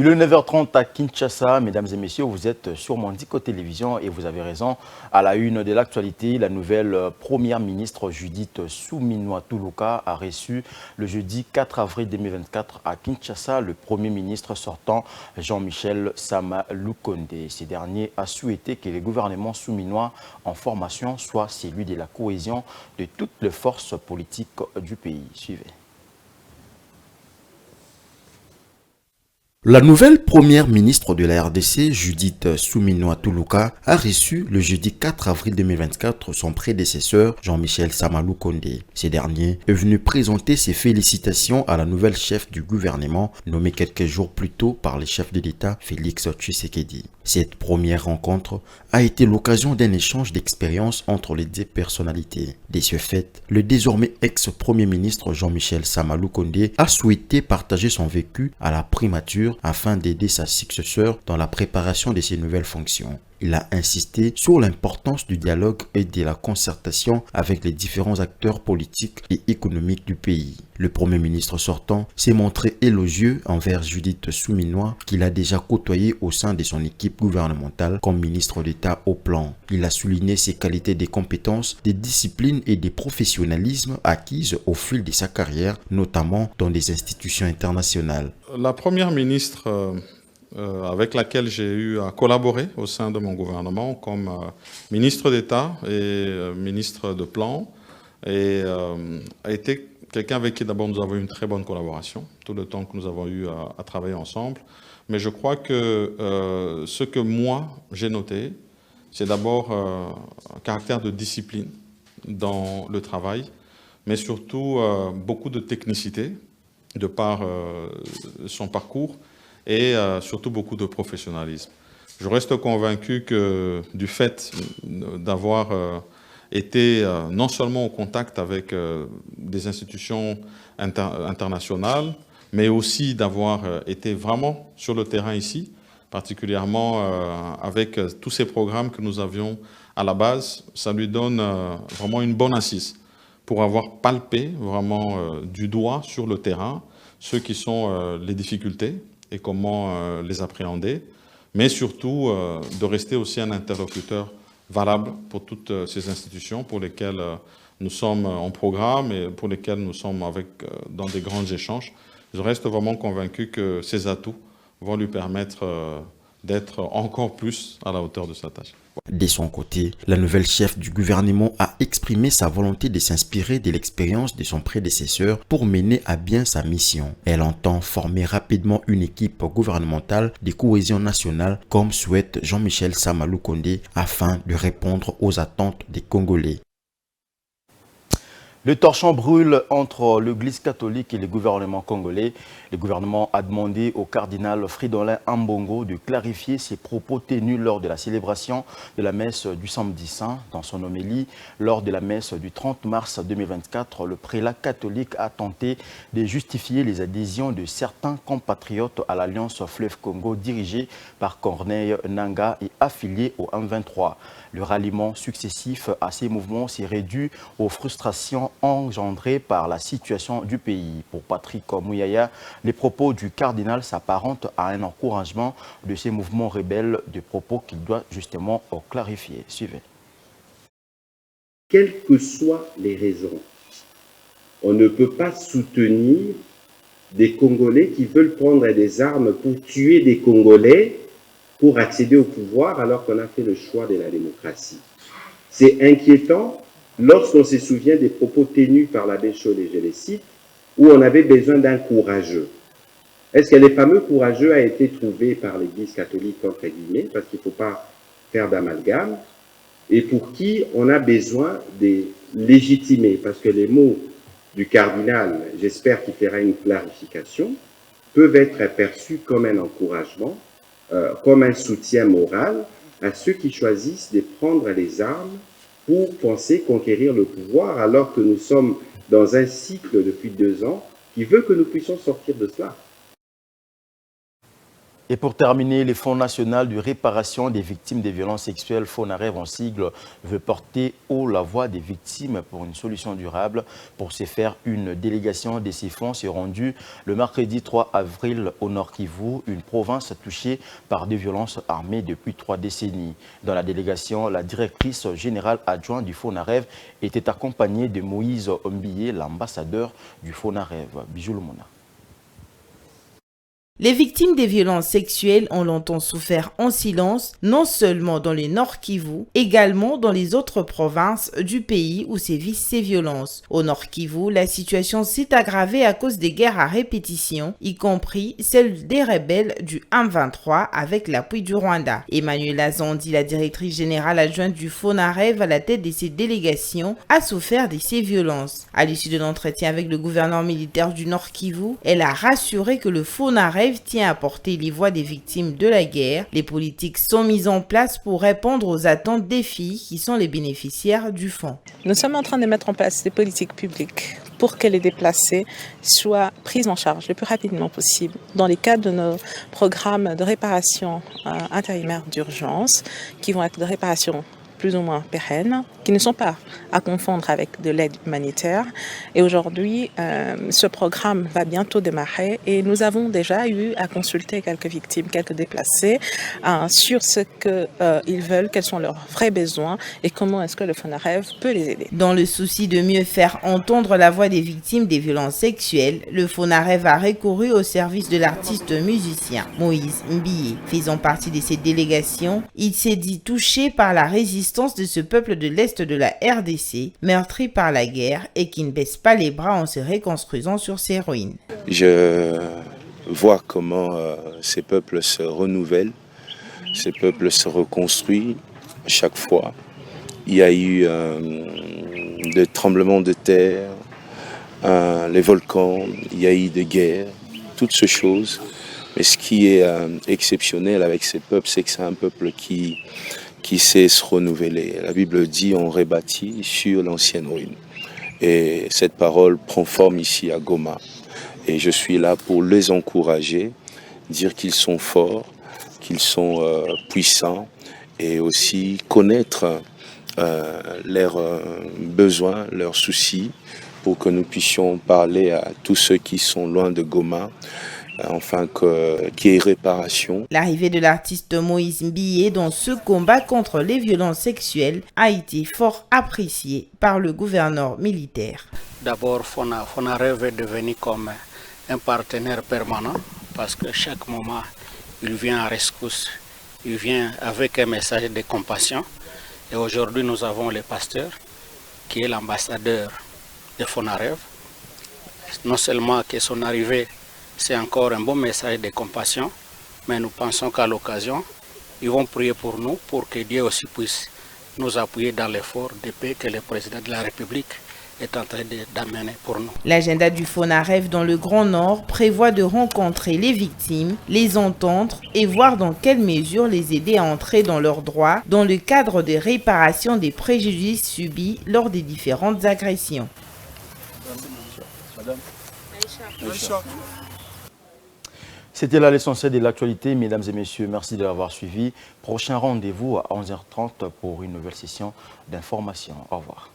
Il est 9h30 à Kinshasa. Mesdames et messieurs, vous êtes sur Mondico Télévision et vous avez raison. À la une de l'actualité, la nouvelle première ministre Judith Suminwa Tuluka a reçu le jeudi 4 avril 2024 à Kinshasa le premier ministre sortant Jean-Michel Sama Lukonde. Ce dernier a souhaité que le gouvernement souminois en formation soit celui de la cohésion de toutes les forces politiques du pays. Suivez. La nouvelle première ministre de la RDC, Judith Suminwa Tuluka, a reçu le jeudi 4 avril 2024 son prédécesseur Jean-Michel Sama Lukonde. Ce dernier est venu présenter ses félicitations à la nouvelle chef du gouvernement, nommée quelques jours plus tôt par le chef de l'État Félix Tshisekedi. Cette première rencontre a été l'occasion d'un échange d'expériences entre les deux personnalités. De ce fait, le désormais ex-premier ministre Jean-Michel Sama Lukonde a souhaité partager son vécu à la primature afin d'aider sa successeur dans la préparation de ses nouvelles fonctions. Il a insisté sur l'importance du dialogue et de la concertation avec les différents acteurs politiques et économiques du pays. Le Premier ministre sortant s'est montré élogieux envers Judith Suminwa, qu'il a déjà côtoyé au sein de son équipe gouvernementale comme ministre d'État au plan. Il a souligné ses qualités de compétences, des disciplines et des professionnalismes acquises au fil de sa carrière, notamment dans des institutions internationales. La Première ministre avec laquelle j'ai eu à collaborer au sein de mon gouvernement comme ministre d'État et ministre de plan et a été quelqu'un avec qui d'abord nous avons eu une très bonne collaboration tout le temps que nous avons eu à travailler ensemble. Mais je crois que ce que moi j'ai noté, c'est d'abord un caractère de discipline dans le travail, mais surtout beaucoup de technicité de par son parcours et surtout beaucoup de professionnalisme. Je reste convaincu que du fait d'avoir été non seulement au contact avec des institutions internationales, mais aussi d'avoir été vraiment sur le terrain ici, particulièrement avec tous ces programmes que nous avions à la base, ça lui donne vraiment une bonne assise pour avoir palpé vraiment du doigt sur le terrain ce qui sont les difficultés et comment les appréhender, mais surtout de rester aussi un interlocuteur valable pour toutes ces institutions pour lesquelles nous sommes en programme et pour lesquelles nous sommes dans des grands échanges. Je reste vraiment convaincu que ces atouts vont lui permettre d'être encore plus à la hauteur de sa tâche. De son côté, la nouvelle chef du gouvernement a exprimé sa volonté de s'inspirer de l'expérience de son prédécesseur pour mener à bien sa mission. Elle entend former rapidement une équipe gouvernementale de cohésion nationale comme souhaite Jean-Michel Sama Lukonde afin de répondre aux attentes des Congolais. Le torchon brûle entre l'Église catholique et le gouvernement congolais. Le gouvernement a demandé au cardinal Fridolin Ambongo de clarifier ses propos tenus lors de la célébration de la messe du Samedi Saint. Dans son homélie, lors de la messe du 30 mars 2024, le prélat catholique a tenté de justifier les adhésions de certains compatriotes à l'Alliance Fleuve Congo dirigée par Corneille Nangaa et affiliée au M23. Le ralliement successif à ces mouvements s'est réduit aux frustrations engendrées par la situation du pays. Pour Patrick Mouyaya, les propos du cardinal s'apparentent à un encouragement de ces mouvements rebelles, des propos qu'il doit justement clarifier. Suivez. Quelles que soient les raisons, on ne peut pas soutenir des Congolais qui veulent prendre des armes pour tuer des Congolais pour accéder au pouvoir alors qu'on a fait le choix de la démocratie. C'est inquiétant lorsqu'on se souvient des propos tenus par l'abbé Cholé, je les cite, où on avait besoin d'un courageux. Est-ce que les fameux courageux a été trouvé par l'Église catholique, entre guillemets, parce qu'il ne faut pas faire d'amalgame, et pour qui on a besoin de légitimer, parce que les mots du cardinal, j'espère qu'il fera une clarification, peuvent être perçus comme un encouragement, comme un soutien moral à ceux qui choisissent de prendre les armes pour penser conquérir le pouvoir alors que nous sommes dans un cycle depuis 2 ans qui veut que nous puissions sortir de cela. Et pour terminer, le Fonds national de réparation des victimes des violences sexuelles, FONAREV en sigle, veut porter haut la voix des victimes pour une solution durable. Pour ce faire, une délégation de ces fonds s'est rendue le mercredi 3 avril au Nord Kivu, une province touchée par des violences armées depuis 3 décennies. Dans la délégation, la directrice générale adjointe du FONAREV était accompagnée de Moïse Ombiye, l'ambassadeur du FONAREV. Bijou Lumona. Les victimes des violences sexuelles ont longtemps souffert en silence, non seulement dans le Nord Kivu, également dans les autres provinces du pays où sévissent ces violences. Au Nord Kivu, la situation s'est aggravée à cause des guerres à répétition, y compris celle des rebelles du M23 avec l'appui du Rwanda. Emmanuela Zondi, la directrice générale adjointe du FONAREV à la tête de ces délégations, a souffert de ces violences. À l'issue de l'entretien avec le gouverneur militaire du Nord Kivu, elle a rassuré que le FONAREV tient à porter les voix des victimes de la guerre. Les politiques sont mises en place pour répondre aux attentes des filles qui sont les bénéficiaires du fonds. Nous sommes en train de mettre en place des politiques publiques pour que les déplacés soient pris en charge le plus rapidement possible dans les cadres de nos programmes de réparation intérimaire d'urgence qui vont être de réparation plus ou moins pérennes, qui ne sont pas à confondre avec de l'aide humanitaire. Et aujourd'hui, ce programme va bientôt démarrer et nous avons déjà eu à consulter quelques victimes, quelques déplacés sur ce qu'ils veulent, quels sont leurs vrais besoins et comment est-ce que le FONAREV peut les aider. Dans le souci de mieux faire entendre la voix des victimes des violences sexuelles, le FONAREV a recouru au service de l'artiste musicien Moïse Mbiye. Faisant partie de cette délégation, il s'est dit touché par la résistance de ce peuple de l'Est de la RDC, meurtri par la guerre et qui ne baisse pas les bras en se reconstruisant sur ses ruines. Je vois comment ces peuples se renouvellent, ces peuples se reconstruisent chaque fois. Il y a eu des tremblements de terre, les volcans, il y a eu des guerres, toutes ces choses. Mais ce qui est exceptionnel avec ces peuples, c'est que c'est un peuple qui sait se renouveler. La Bible dit on rebâtit sur l'ancienne ruine. Et cette parole prend forme ici à Goma. Et je suis là pour les encourager, dire qu'ils sont forts, qu'ils sont puissants et aussi connaître leurs besoins, leurs soucis pour que nous puissions parler à tous ceux qui sont loin de Goma, enfin qu'il y ait réparation. L'arrivée de l'artiste Moïse Mbiye dans ce combat contre les violences sexuelles a été fort appréciée par le gouverneur militaire. D'abord, FONAREV est devenu comme un partenaire permanent parce que chaque moment, il vient à rescousse, il vient avec un message de compassion. Et aujourd'hui, nous avons le pasteur qui est l'ambassadeur de FONAREV. Non seulement que son arrivée, c'est encore un bon message de compassion, mais nous pensons qu'à l'occasion, ils vont prier pour nous, pour que Dieu aussi puisse nous appuyer dans l'effort de paix que le président de la République est en train d'amener pour nous. L'agenda du FONAREV dans le Grand Nord prévoit de rencontrer les victimes, les entendre et voir dans quelle mesure les aider à entrer dans leurs droits dans le cadre de réparation des préjudices subis lors des différentes agressions. C'était là l'essentiel de l'actualité, mesdames et messieurs. Merci de l'avoir suivi. Prochain rendez-vous à 11h30 pour une nouvelle session d'information. Au revoir.